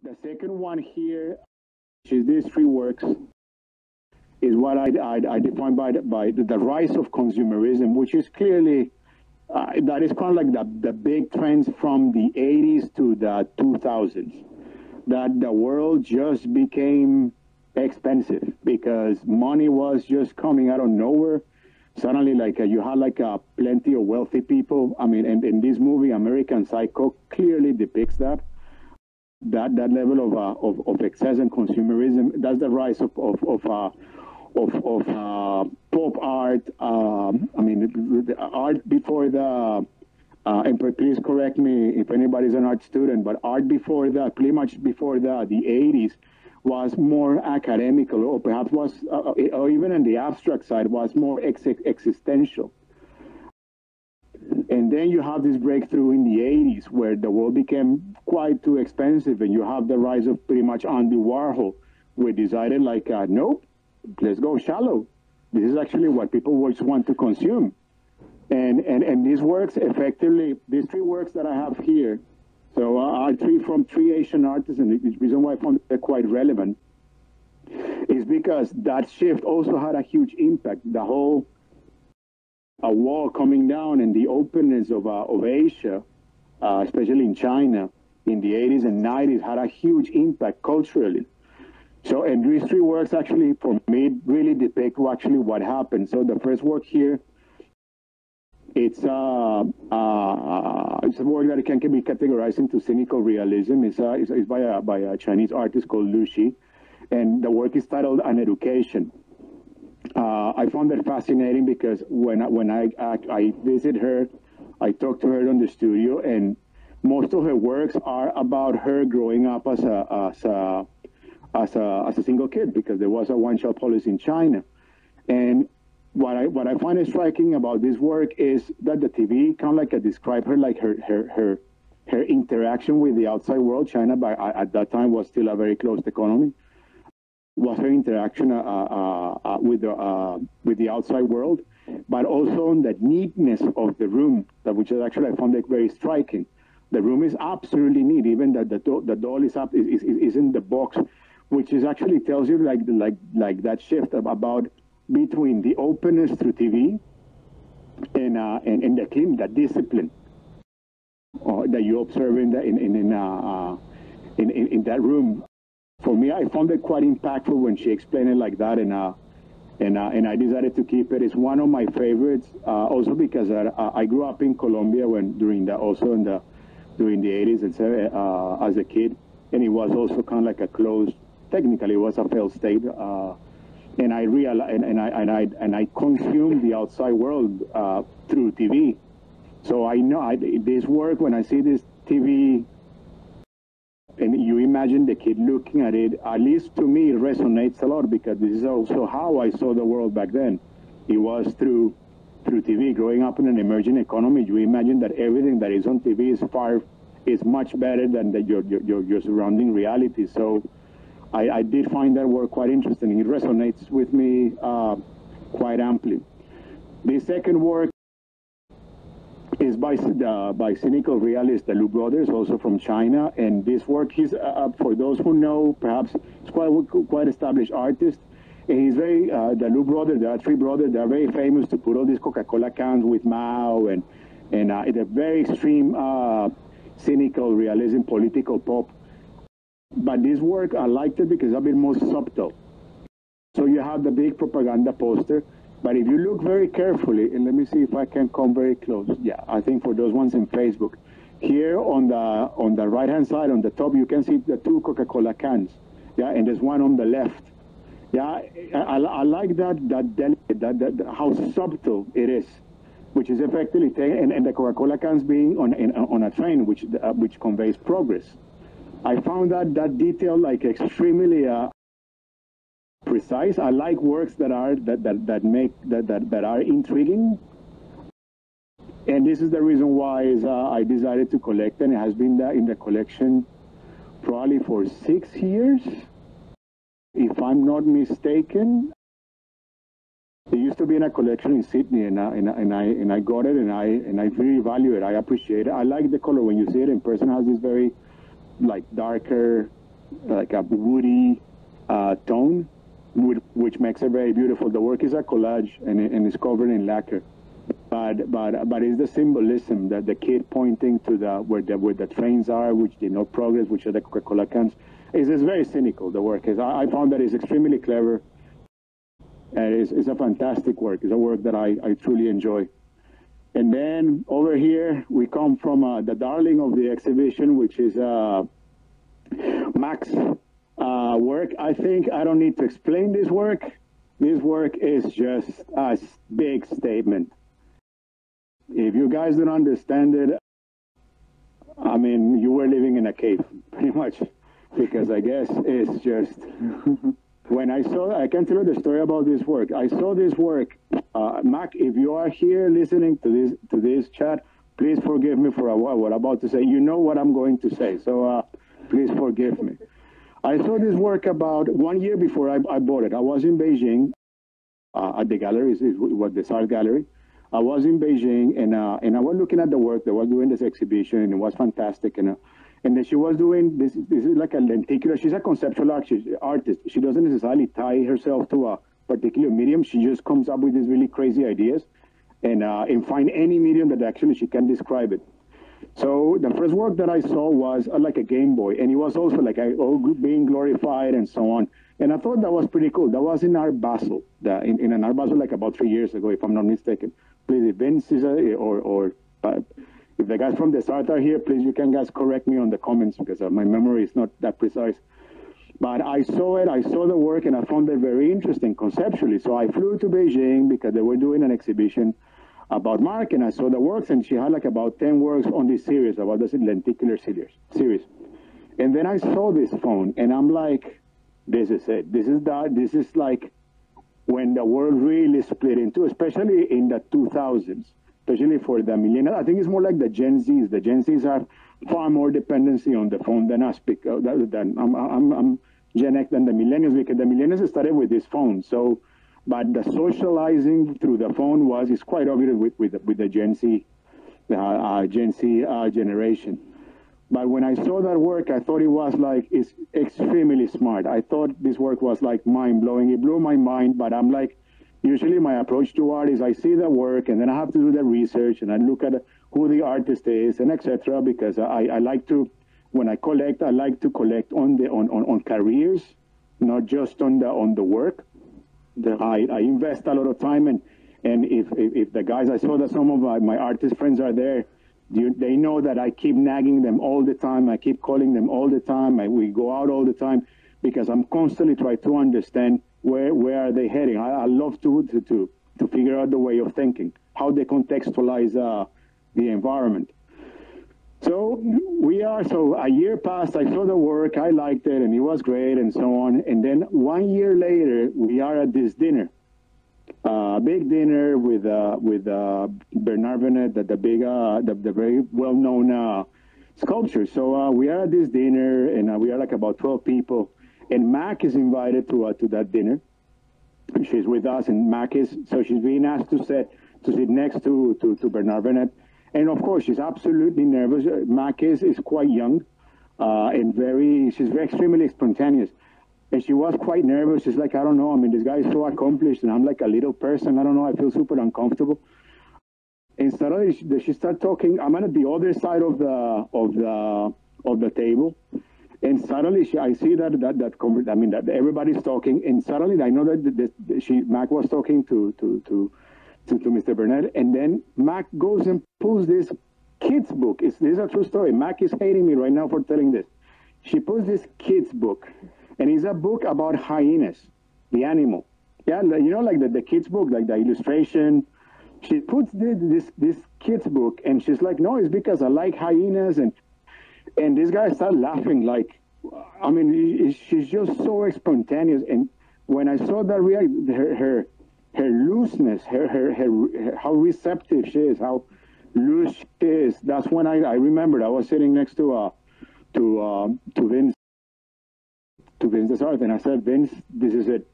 The second one here, which is these three works, is what I define by the rise of consumerism, which is clearly, that is kind of like the big trends from the 80s to the 2000s, that the world just became expensive because money was just coming out of nowhere. Suddenly, like you had like plenty of wealthy people. I mean, and in this movie, American Psycho clearly depicts that level of excess and consumerism. That's the rise of pop art. I mean, the art before the. And please correct me if anybody's an art student, but art before that, pretty much before the 80s, was more academical, or perhaps was, or even in the abstract side, was more existential. And then you have this breakthrough in the 80s where the world became quite too expensive, and you have the rise of pretty much Andy Warhol. We decided like, nope, let's go shallow. This is actually what people just want to consume. And these works effectively, these three works that I have here, so are from three Asian artists, and the reason why I found it quite relevant is because that shift also had a huge impact. The whole wall coming down and the openness of Asia, especially in China, in the 80s and 90s, had a huge impact culturally. So, and these three works actually, for me, really depict actually what happened. So the first work here, it's a work that can be categorized into cynical realism. It's by a Chinese artist called Lu Xi, and the work is titled An Education. I found that fascinating because when I visit her, I talk to her in the studio, and most of her works are about her growing up as a single kid, because there was a one-child policy in China. And what I find striking about this work is that the TV kind of like describe her like her interaction with the outside world. China at that time was still a very closed economy. Was her interaction with the outside world, but also on the neatness of the room, which is actually I found it very striking. The room is absolutely neat, even that the doll is in the box, which is actually tells you like that shift about between the openness through TV and the clean, the discipline that you observe in that room. For me, I found it quite impactful when she explained it like that, and I decided to keep it. It's one of my favorites, also because I grew up in Colombia during the 80s and as a kid, and it was also kind of like a closed. Technically, it was a failed state. And I realized, and I consume the outside world through TV. So I know this work, when I see this TV, and you imagine the kid looking at it, at least to me, it resonates a lot, because this is also how I saw the world back then. It was through TV. Growing up in an emerging economy, you imagine that everything that is on TV is much better than your surrounding reality. So I did find that work quite interesting. It resonates with me quite amply. The second work is by cynical realist, the Lu brothers, also from China. And this work is, for those who know, perhaps it's quite established artist. And he's very, the Lu brothers, there are three brothers, they're very famous to put all these Coca-Cola cans with Mao, and it's a very extreme cynical realism, political pop. But this work, I liked it because it's a bit more subtle. So you have the big propaganda poster, but if you look very carefully, and let me see if I can come very close. Yeah, I think for those ones in Facebook, here on the right-hand side, on the top, you can see the two Coca-Cola cans. Yeah, and there's one on the left. Yeah, I like that how subtle it is, which is effectively and the Coca-Cola cans being on a train, which conveys progress. I found that detail like extremely precise. I like works that are intriguing, and this is the reason why I decided to collect, and it has been in the collection probably for 6 years, if I'm not mistaken. It used to be in a collection in Sydney, and I got it, and I really value it. I appreciate it. I like the color when you see it in person. It has this very like darker like a woody tone, which makes it very beautiful. The work is a collage, and it's covered in lacquer. But it's the symbolism that the kid pointing to where the trains are, which denote progress, which are the Coca-Cola cans. It's very cynical. The work is. I found that it's extremely clever. And it's a fantastic work. It's a work that I truly enjoy. And then over here we come from the darling of the exhibition, which is Mac's work. I think I don't need to explain this work. This work is just a big statement. If you guys don't understand it, I mean, you were living in a cave, pretty much, because I guess it's just... When I can tell you the story about this work. I saw this work. Mac, if you are here listening to this chat, please forgive me for what I'm about to say. You know what I'm going to say, so please forgive me. I saw this work about 1 year before I bought it. I was in Beijing at the gallery. It was the art gallery. I was in Beijing, and I was looking at the work. They were doing this exhibition, and it was fantastic. And then she was doing this. This is like a lenticular. She's a conceptual artist. She doesn't necessarily tie herself to a particular medium. She just comes up with these really crazy ideas, and find any medium that actually she can describe it. So the first work that I saw was like a Game Boy, and it was also like being glorified and so on. And I thought that was pretty cool. That was in Art Basel, in an Art Basel like about 3 years ago, if I'm not mistaken. Please, if Vince is if the guys from the start are here, please, you can guys correct me on the comments, because my memory is not that precise. But I saw it, I saw the work, and I found it very interesting conceptually. So I flew to Beijing because they were doing an exhibition about Mark, and I saw the works, and she had like about 10 works on this series, about this lenticular series. And then I saw this phone, and I'm like, this is it. This is like when the world really split in two, especially in the 2000s. Especially for the millennials. I think it's more like the Gen Zs. The Gen Zs have far more dependency on the phone than us. I'm Gen X than the millennials, because the millennials started with this phone. So, but the socializing through the phone is quite obvious with the Gen Z generation. But when I saw that work, I thought it's extremely smart. I thought this work was like mind blowing. It blew my mind. But I'm like, usually my approach to art is I see the work, and then I have to do the research, and I look at who the artist is, and etc. Because I like to, when I collect, I like to collect on careers, not just on the work. I invest a lot of time, and if the guys, I saw that some of my artist friends are there, they know that I keep nagging them all the time. I keep calling them all the time. We go out all the time, because I'm constantly trying to understand where are they heading. I love to figure out the way of thinking, how they contextualize the environment. So a year passed, I saw the work, I liked it, and it was great, and so on. And then 1 year later, we are at this dinner, a big dinner with Bernard Venet, the very well-known sculptor. So we are at this dinner, and we are like about 12 people. And Mac is invited to that dinner. She's with us, and she's being asked to sit next to Bernard Venet. And of course, she's absolutely nervous. Mac is quite young, and she's very extremely spontaneous. And she was quite nervous. She's like, I don't know. I mean, this guy is so accomplished, and I'm like a little person. I don't know. I feel super uncomfortable. And suddenly she started talking. I'm at the other side of the table. And suddenly I see that everybody's talking, and suddenly I know that Mac was talking to Mr. Burnett, and then Mac goes and pulls this kid's book. This is a true story. Mac is hating me right now for telling this. She pulls this kid's book, and it's a book about hyenas, the animal. Yeah, you know, like the kid's book, like the illustration. She puts this kid's book, and she's like, no, it's because I like hyenas, and this guy started laughing like, I mean, she's just so spontaneous. And when I saw that her looseness, how receptive she is, how loose she is, that's when I remembered I was sitting next to Vince Desart, and I said, Vince, this is it.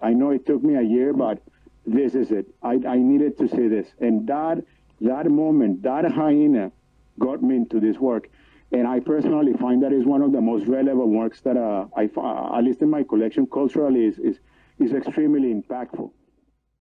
I know it took me a year, but this is it. I needed to see this. And that moment, that hyena got me into this work. And I personally find that is one of the most relevant works that at least in my collection culturally, is extremely impactful.